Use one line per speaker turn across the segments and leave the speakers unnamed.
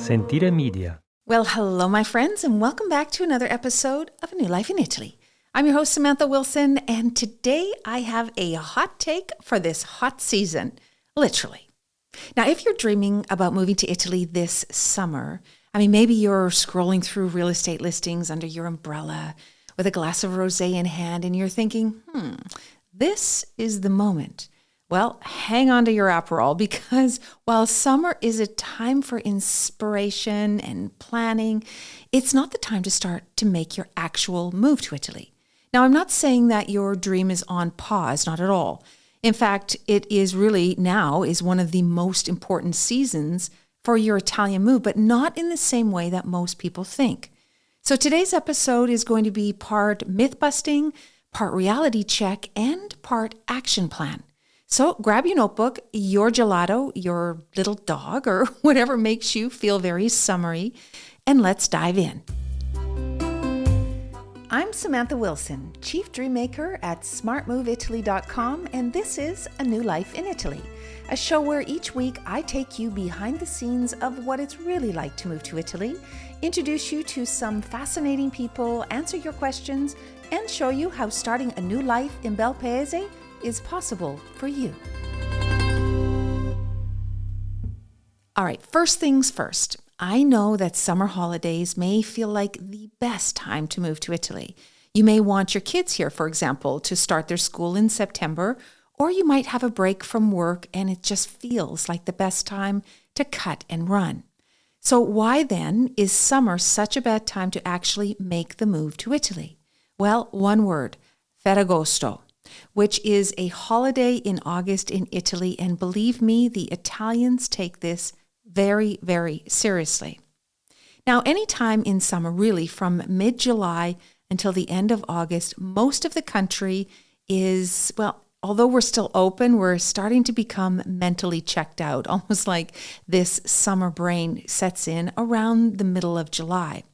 Sentire Media.
Well, hello, my friends, and welcome back to another episode of A New Life in Italy. I'm your host, Samantha Wilson, and today I have a hot take for this hot season, literally. Now, if you're dreaming about moving to Italy this summer, maybe you're scrolling through real estate listings under your umbrella with a glass of rosé in hand, and you're thinking, this is the moment. Well, hang on to your Aperol, because while summer is a time for inspiration and planning, it's not the time to start to make your actual move to Italy. Now, I'm not saying that your dream is on pause, not at all. In fact, it is really now is one of the most important seasons for your Italian move, but not in the same way that most people think. So today's episode is going to be part myth busting, part reality check, and part action plan. So grab your notebook, your gelato, your little dog, or whatever makes you feel very summery, and let's dive in. I'm Samantha Wilson, Chief Dream Maker at smartmoveitaly.com, and this is A New Life in Italy, a show where each week I take you behind the scenes of what it's really like to move to Italy, introduce you to some fascinating people, answer your questions, and show you how starting a new life in Bel Paese is possible for you. All right, first things first. I know that summer holidays may feel like the best time to move to Italy. You may want your kids here, for example, to start their school in September, or you might have a break from work and it just feels like the best time to cut and run. So why then is summer such a bad time to actually make the move to Italy? Well, one word, Ferragosto, which is a holiday in August in Italy. And believe me, the Italians take this very, very seriously. Now, anytime in summer, really from mid-July until the end of August, most of the country is, well, although we're still open, we're starting to become mentally checked out, almost like this summer brain sets in around the middle of July.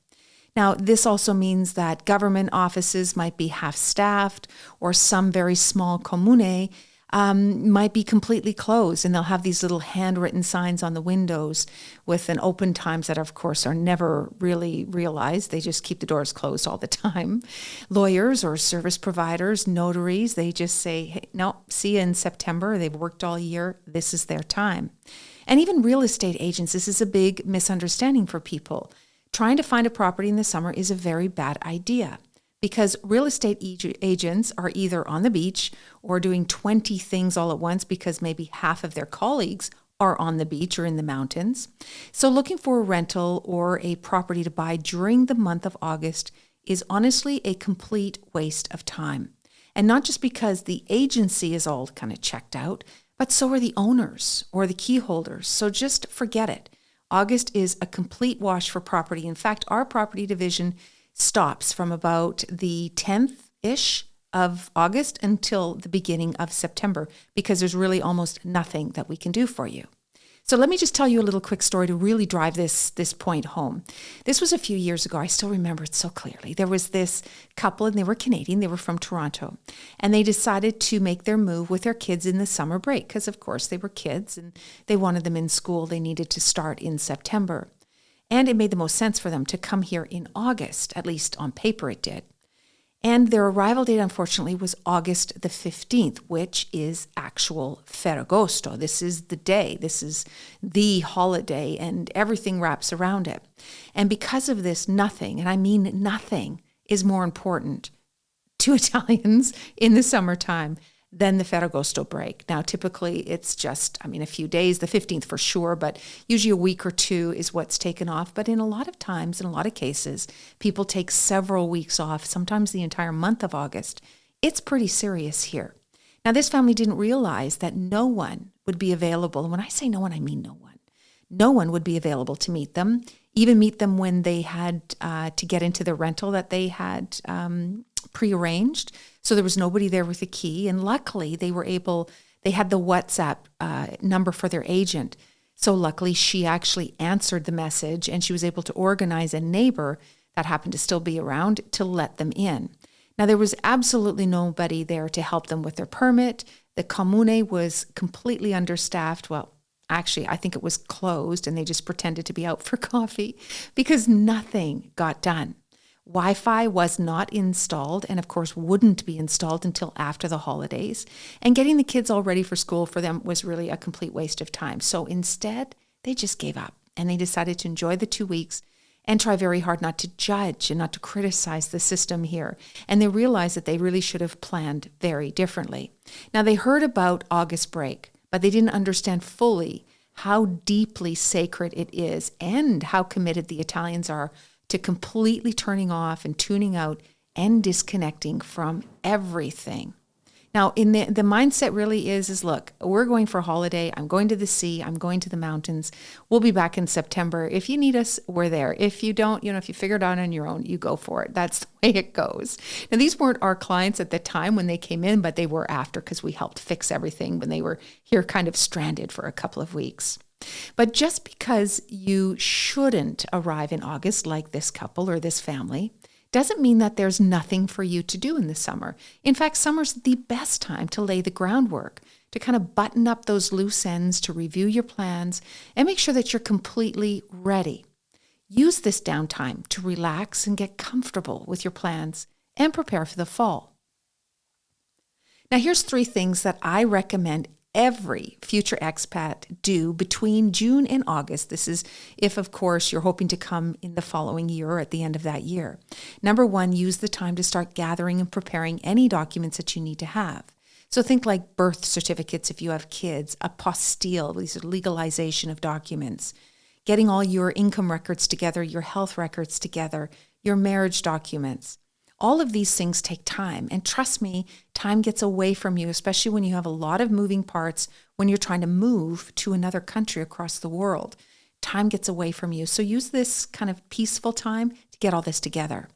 Now, this also means that government offices might be half-staffed, or some very small comune might be completely closed, and they'll have these little handwritten signs on the windows with an open times that, of course, are never really realized. They just keep the doors closed all the time. Lawyers or service providers, notaries, they just say, hey, no, see you in September. They've worked all year. This is their time. And even real estate agents, this is a big misunderstanding for people. Trying to find a property in the summer is a very bad idea, because real estate agents are either on the beach or doing 20 things all at once because maybe half of their colleagues are on the beach or in the mountains. So looking for a rental or a property to buy during the month of August is honestly a complete waste of time. And not just because the agency is all kind of checked out, but so are the owners or the key holders. So just forget it. August is a complete wash for property. In fact, our property division stops from about the 10th-ish of August until the beginning of September, because there's really almost nothing that we can do for you. So let me just tell you a little quick story to really drive this point home. This was a few years ago. I still remember it so clearly. There was this couple, and they were Canadian. They were from Toronto. And they decided to make their move with their kids in the summer break because, of course, they were kids and they wanted them in school. They needed to start in September. And it made the most sense for them to come here in August, at least on paper it did. And their arrival date, unfortunately, was August the 15th, which is actual Ferragosto. This is the day. This is the holiday, and everything wraps around it. And because of this, nothing, and I mean nothing, is more important to Italians in the summertime than the Ferragosto break. Now, typically, it's just, a few days, the 15th for sure, but usually a week or two is what's taken off. But in a lot of times, in a lot of cases, people take several weeks off, sometimes the entire month of August. It's pretty serious here. Now, this family didn't realize that no one would be available. And when I say no one, I mean no one. No one would be available to meet them, even meet them when they had to get into the rental that they had prearranged. So there was nobody there with a key. And luckily they had the WhatsApp number for their agent. So luckily she actually answered the message, and she was able to organize a neighbor that happened to still be around to let them in. Now, there was absolutely nobody there to help them with their permit. The comune was completely understaffed. Well, Actually, I think it was closed and they just pretended to be out for coffee because nothing got done. Wi-Fi was not installed and of course wouldn't be installed until after the holidays. And getting the kids all ready for school for them was really a complete waste of time. So instead, they just gave up and they decided to enjoy the 2 weeks and try very hard not to judge and not to criticize the system here. And they realized that they really should have planned very differently. Now, they heard about August break, but they didn't understand fully how deeply sacred it is and how committed the Italians are to completely turning off and tuning out and disconnecting from everything. Now, in the mindset really is look, we're going for a holiday. I'm going to the sea. I'm going to the mountains. We'll be back in September. If you need us, we're there. If you don't, if you figure it out on your own, you go for it. That's the way it goes. Now, these weren't our clients at the time when they came in, but they were after because we helped fix everything when they were here kind of stranded for a couple of weeks. But just because you shouldn't arrive in August like this couple or this family doesn't mean that there's nothing for you to do in the summer. In fact, summer's the best time to lay the groundwork, to kind of button up those loose ends, to review your plans, and make sure that you're completely ready. Use this downtime to relax and get comfortable with your plans and prepare for the fall. Now, here's 3 things that I recommend every future expat do between June and August. This is if, of course, you're hoping to come in the following year or at the end of that year. Number 1, use the time to start gathering and preparing any documents that you need to have. So think like birth certificates if you have kids, apostille, these are legalization of documents, getting all your income records together, your health records together, your marriage documents. All of these things take time. And trust me, time gets away from you, especially when you have a lot of moving parts, when you're trying to move to another country across the world. Time gets away from you. So use this kind of peaceful time to get all this together.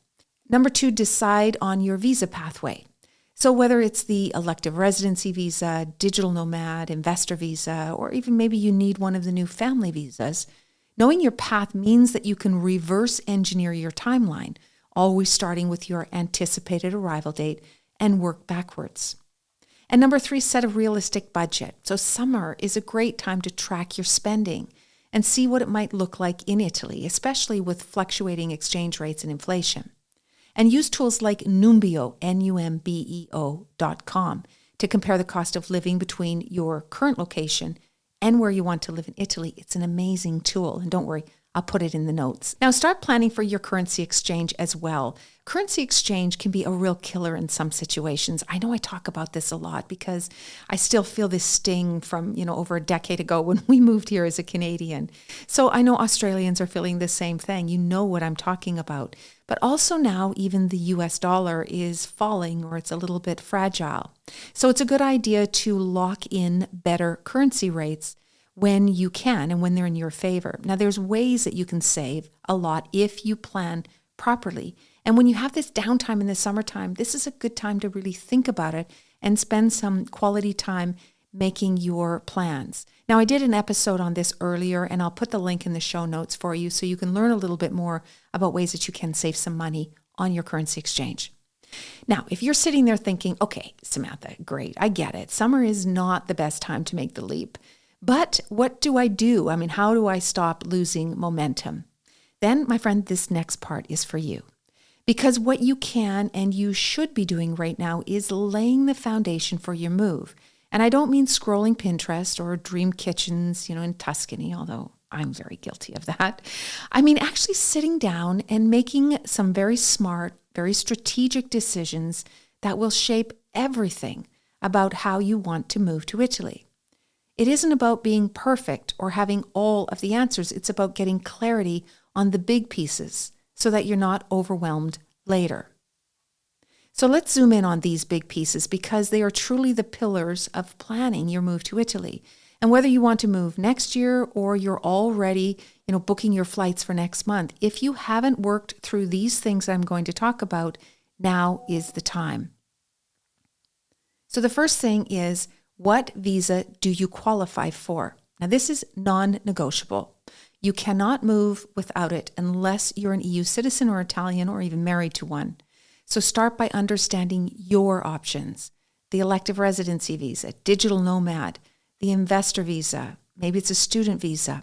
Number 2, decide on your visa pathway. So whether it's the elective residency visa, digital nomad, investor visa, or even maybe you need one of the new family visas, knowing your path means that you can reverse engineer your timeline, always starting with your anticipated arrival date and work backwards. And number 3, set a realistic budget. So summer is a great time to track your spending and see what it might look like in Italy, especially with fluctuating exchange rates and inflation. And use tools like Numbeo, Numbeo.com, to compare the cost of living between your current location and where you want to live in Italy. It's an amazing tool. And don't worry, I'll put it in the notes. Now start planning for your currency exchange as well. Currency exchange can be a real killer in some situations. I know I talk about this a lot because I still feel this sting from, over a decade ago when we moved here as a Canadian. So I know Australians are feeling the same thing. You know what I'm talking about. But also now even the US dollar is falling or it's a little bit fragile. So it's a good idea to lock in better currency rates when you can and when they're in your favor. Now, there's ways that you can save a lot if you plan properly. And when you have this downtime in the summertime, this is a good time to really think about it and spend some quality time making your plans. Now, I did an episode on this earlier, and I'll put the link in the show notes for you so you can learn a little bit more about ways that you can save some money on your currency exchange. Now, if you're sitting there thinking, okay, Samantha, great, I get it. Summer is not the best time to make the leap. But what do I do? I mean, how do I stop losing momentum? Then, my friend, this next part is for you. Because what you can and you should be doing right now is laying the foundation for your move. And I don't mean scrolling Pinterest or dream kitchens, in Tuscany, although I'm very guilty of that. I mean actually sitting down and making some very smart, very strategic decisions that will shape everything about how you want to move to Italy. It isn't about being perfect or having all of the answers. It's about getting clarity on the big pieces so that you're not overwhelmed later. So let's zoom in on these big pieces because they are truly the pillars of planning your move to Italy. And whether you want to move next year or you're already, booking your flights for next month, if you haven't worked through these things I'm going to talk about, now is the time. So the first thing is, what visa do you qualify for? Now, this is non-negotiable. You cannot move without it unless you're an EU citizen or Italian or even married to one. So start by understanding your options. The elective residency visa, digital nomad, the investor visa, Maybe it's a student visa.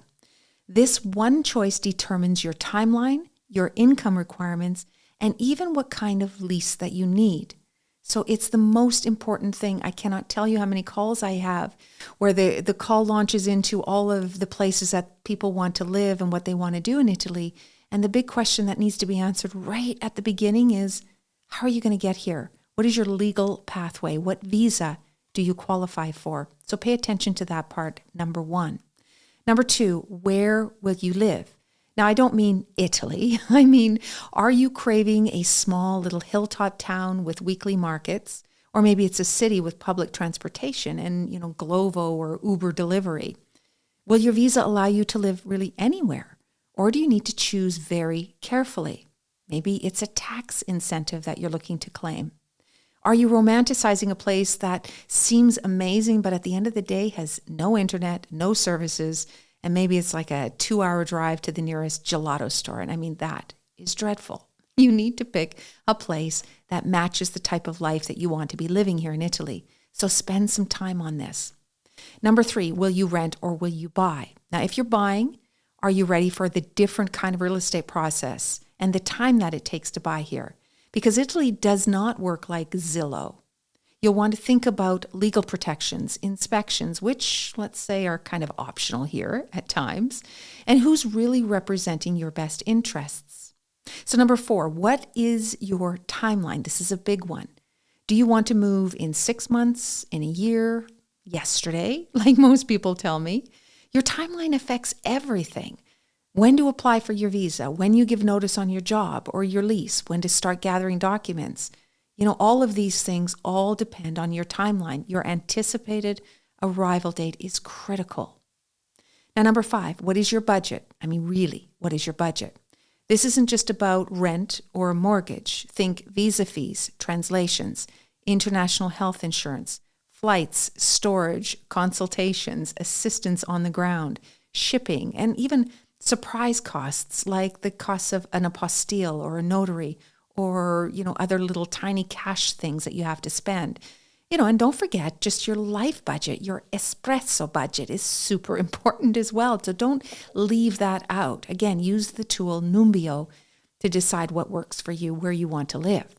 This one choice determines your timeline, your income requirements, and even what kind of lease that you need. So it's the most important thing. I cannot tell you how many calls I have where the call launches into all of the places that people want to live and what they want to do in Italy. And the big question that needs to be answered right at the beginning is, how are you going to get here? What is your legal pathway? What visa do you qualify for? So pay attention to that part, number one. Number two, where will you live? Now, I don't mean Italy. I mean, are you craving a small little hilltop town with weekly markets? Or maybe it's a city with public transportation and, Glovo or Uber delivery. Will your visa allow you to live really anywhere? Or do you need to choose very carefully? Maybe it's a tax incentive that you're looking to claim. Are you romanticizing a place that seems amazing, but at the end of the day has no internet, no services, and maybe it's like a 2-hour drive to the nearest gelato store? And I mean, that is dreadful. You need to pick a place that matches the type of life that you want to be living here in Italy. So spend some time on this. Number three, will you rent or will you buy? Now, if you're buying, are you ready for the different kind of real estate process and the time that it takes to buy here? Because Italy does not work like Zillow. You'll want to think about legal protections, inspections, which let's say are kind of optional here at times, and who's really representing your best interests. So number four, what is your timeline? This is a big one. Do you want to move in 6 months, in a year, yesterday, like most people tell me? Your timeline affects everything. When to apply for your visa, when you give notice on your job or your lease, when to start gathering documents. All of these things all depend on your timeline. Your anticipated arrival date is critical. Now, number five, what is your budget? I mean, really, what is your budget? This isn't just about rent or a mortgage. Think visa fees, translations, international health insurance, flights, storage, consultations, assistance on the ground, shipping, and even surprise costs like the costs of an apostille or a notary or, other little tiny cash things that you have to spend. And don't forget just your life budget, your espresso budget is super important as well. So don't leave that out. Again, use the tool Numbeo to decide what works for you, where you want to live.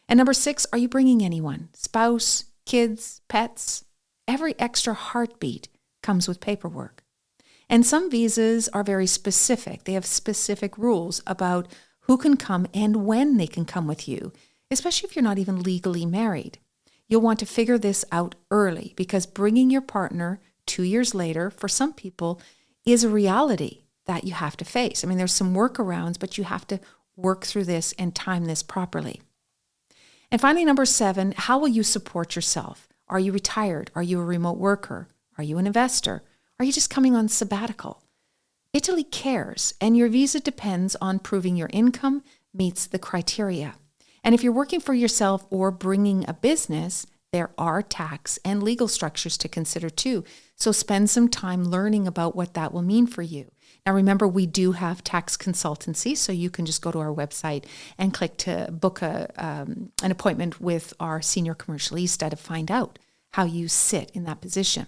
And number six, are you bringing anyone? Spouse, kids, pets? Every extra heartbeat comes with paperwork. And some visas are very specific. They have specific rules about who can come and when they can come with you, especially if you're not even legally married. You'll want to figure this out early because bringing your partner 2 years later, for some people, is a reality that you have to face. I mean, there's some workarounds, but you have to work through this and time this properly. And finally, number seven, how will you support yourself? Are you retired? Are you a remote worker? Are you an investor? Are you just coming on sabbatical? Italy cares, and your visa depends on proving your income meets the criteria. And if you're working for yourself or bringing a business, there are tax and legal structures to consider too. So spend some time learning about what that will mean for you. Now, remember, we do have tax consultancy, so you can just go to our website and click to book an appointment with our senior commercialista to find out how you sit in that position.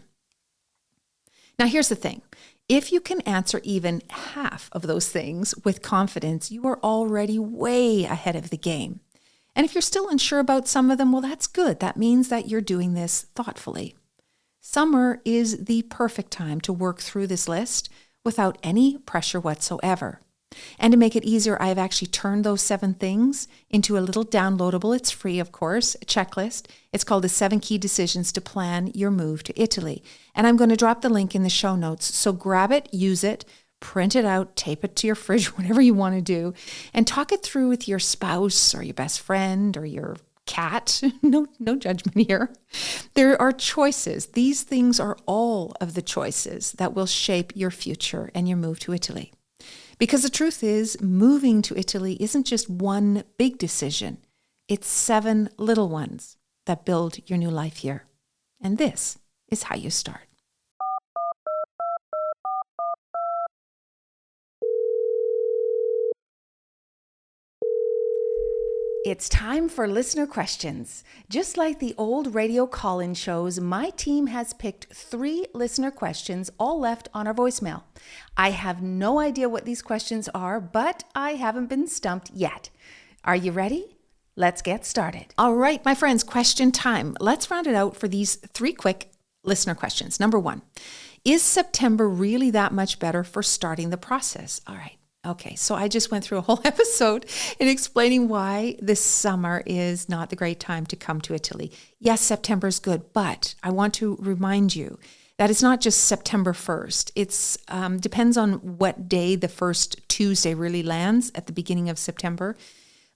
Now, here's the thing. If you can answer even half of those things with confidence, you are already way ahead of the game. And if you're still unsure about some of them, well, that's good. That means that you're doing this thoughtfully. Summer is the perfect time to work through this list without any pressure whatsoever. And to make it easier, I've actually turned those 7 things into a little downloadable, it's free, of course, a checklist. It's called the 7 Key Decisions to Plan Your Move to Italy. And I'm going to drop the link in the show notes. So grab it, use it, print it out, tape it to your fridge, whatever you want to do, and talk it through with your spouse or your best friend or your cat. No judgment here. There are choices. These things are all of the choices that will shape your future and your move to Italy. Because the truth is, moving to Italy isn't just one big decision. It's 7 little ones that build your new life here. And this is how you start. It's time for listener questions. Just like the old radio call-in shows, my team has picked 3 listener questions, all left on our voicemail. I have no idea what these questions are, but I haven't been stumped yet. Are you ready? Let's get started. All right, my friends, question time. Let's round it out for these 3 quick listener questions. Number 1, is September really that much better for starting the process? All right. Okay, so I just went through a whole episode in explaining why this summer is not the great time to come to Italy. Yes, September is good, but I want to remind you that it's not just September 1st. It's depends on what day the first Tuesday really lands at the beginning of September.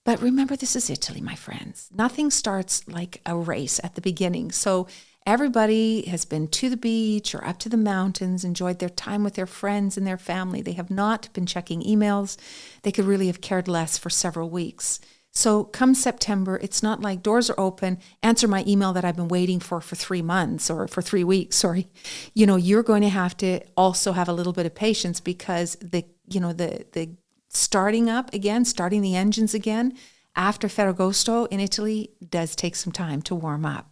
But remember, this is Italy, my friends. Nothing starts like a race at the beginning. So everybody has been to the beach or up to the mountains, enjoyed their time with their friends and their family. They have not been checking emails. They could really have cared less for several weeks. So come September, it's not like doors are open, answer my email that I've been waiting for 3 months or for 3 weeks, sorry. You're going to have to also have a little bit of patience because the starting the engines again after Ferragosto in Italy does take some time to warm up.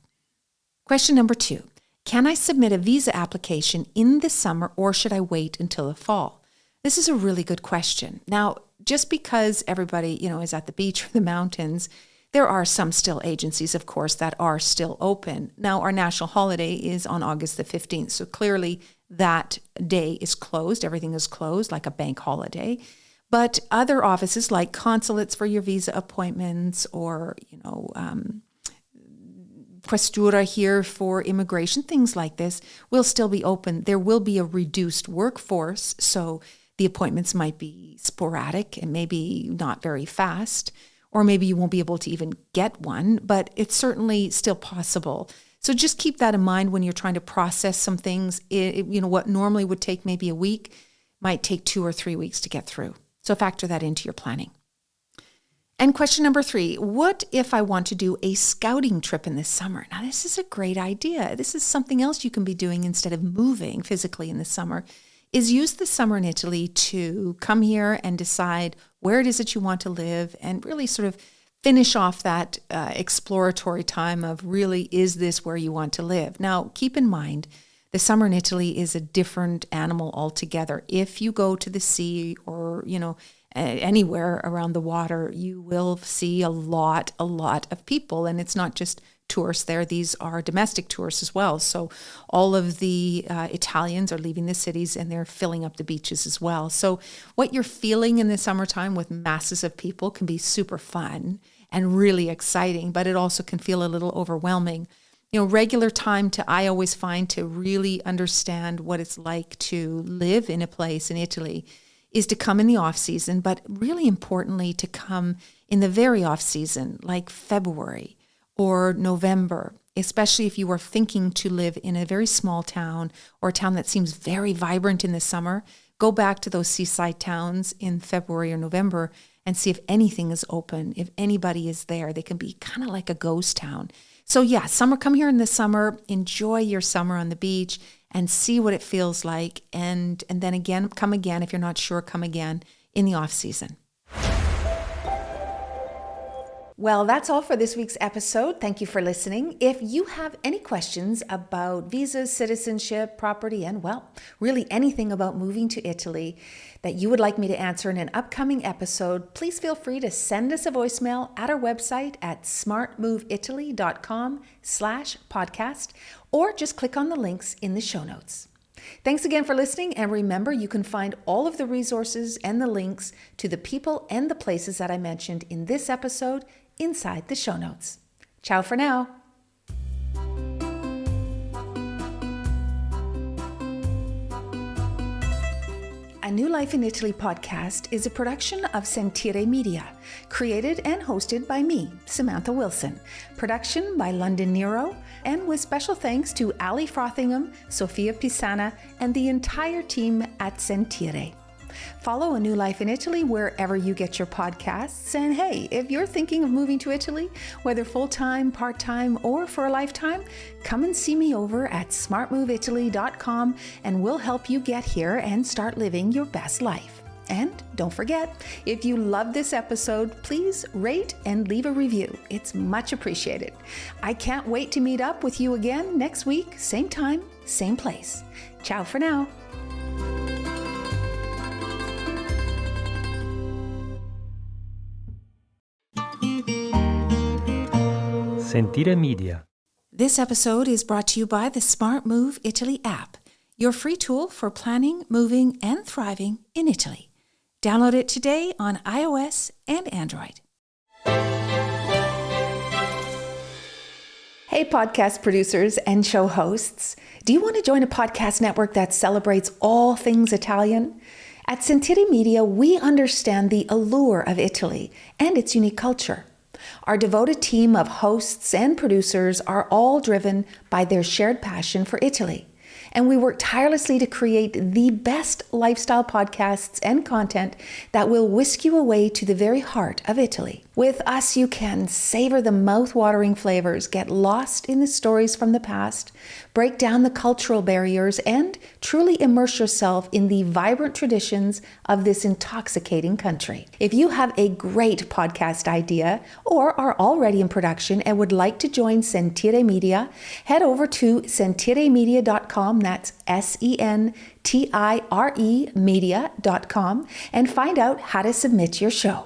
Question number 2, can I submit a visa application in the summer or should I wait until the fall? This is a really good question. Now, just because everybody, is at the beach or the mountains, there are some still agencies, of course, that are still open. Now, our national holiday is on August the 15th, so clearly that day is closed. Everything is closed like a bank holiday. But other offices like consulates for your visa appointments or, Questura here for immigration, things like this will still be open. There will be a reduced workforce, so the appointments might be sporadic and maybe not very fast, or maybe you won't be able to even get one, but it's certainly still possible. So just keep that in mind when you're trying to process some things. What normally would take maybe a week might take 2 or 3 weeks to get through. So factor that into your planning. And question number 3, what if I want to do a scouting trip in the summer? Now, this is a great idea. This is something else you can be doing instead of moving physically in the summer, is use the summer in Italy to come here and decide where it is that you want to live and really sort of finish off that exploratory time of really, is this where you want to live? Now, keep in mind, the summer in Italy is a different animal altogether. If you go to the sea or, anywhere around the water, you will see a lot of people. And it's not just tourists there. These are domestic tourists as well. So all of the Italians are leaving the cities and they're filling up the beaches as well. So what you're feeling in the summertime with masses of people can be super fun and really exciting, but it also can feel a little overwhelming. Regular time I always find to really understand what it's like to live in a place in Italy is to come in the off season, but really importantly to come in the very off season, like February or November, especially if you are thinking to live in a very small town or a town that seems very vibrant in the summer. Go back to those seaside towns in February or November and see if anything is open, if anybody is there. They can be kind of like a ghost town. So yeah, come here in the summer, enjoy your summer on the beach and see what it feels like. And then again, come again. If you're not sure, come again in the off season. Well, that's all for this week's episode. Thank you for listening. If you have any questions about visas, citizenship, property, and really anything about moving to Italy that you would like me to answer in an upcoming episode, please feel free to send us a voicemail at our website at smartmoveitaly.com/podcast, or just click on the links in the show notes. Thanks again for listening, and remember, you can find all of the resources and the links to the people and the places that I mentioned in this episode inside the show notes. Ciao for now. A New Life in Italy podcast is a production of Sentire Media, created and hosted by me, Samantha Wilson. Production by London Nero, and with special thanks to Ali Frothingham, Sofia Pisana, and the entire team at Sentire. Follow A New Life in Italy wherever you get your podcasts. And hey, if you're thinking of moving to Italy, whether full-time, part-time, or for a lifetime, come and see me over at smartmoveitaly.com and we'll help you get here and start living your best life. And don't forget, if you love this episode, please rate and leave a review. It's much appreciated. I can't wait to meet up with you again next week, same time, same place. Ciao for now.
Sentire Media.
This episode is brought to you by the Smart Move Italy app, your free tool for planning, moving, and thriving in Italy. Download it today on iOS and Android. Hey, podcast producers and show hosts. Do you want to join a podcast network that celebrates all things Italian? At Sentire Media, we understand the allure of Italy and its unique culture. Our devoted team of hosts and producers are all driven by their shared passion for Italy. And we work tirelessly to create the best lifestyle podcasts and content that will whisk you away to the very heart of Italy. With us, you can savor the mouth-watering flavors, get lost in the stories from the past, break down the cultural barriers, and truly immerse yourself in the vibrant traditions of this intoxicating country. If you have a great podcast idea or are already in production and would like to join Sentire Media, head over to sentiremedia.com, that's SENTIRE media.com, and find out how to submit your show.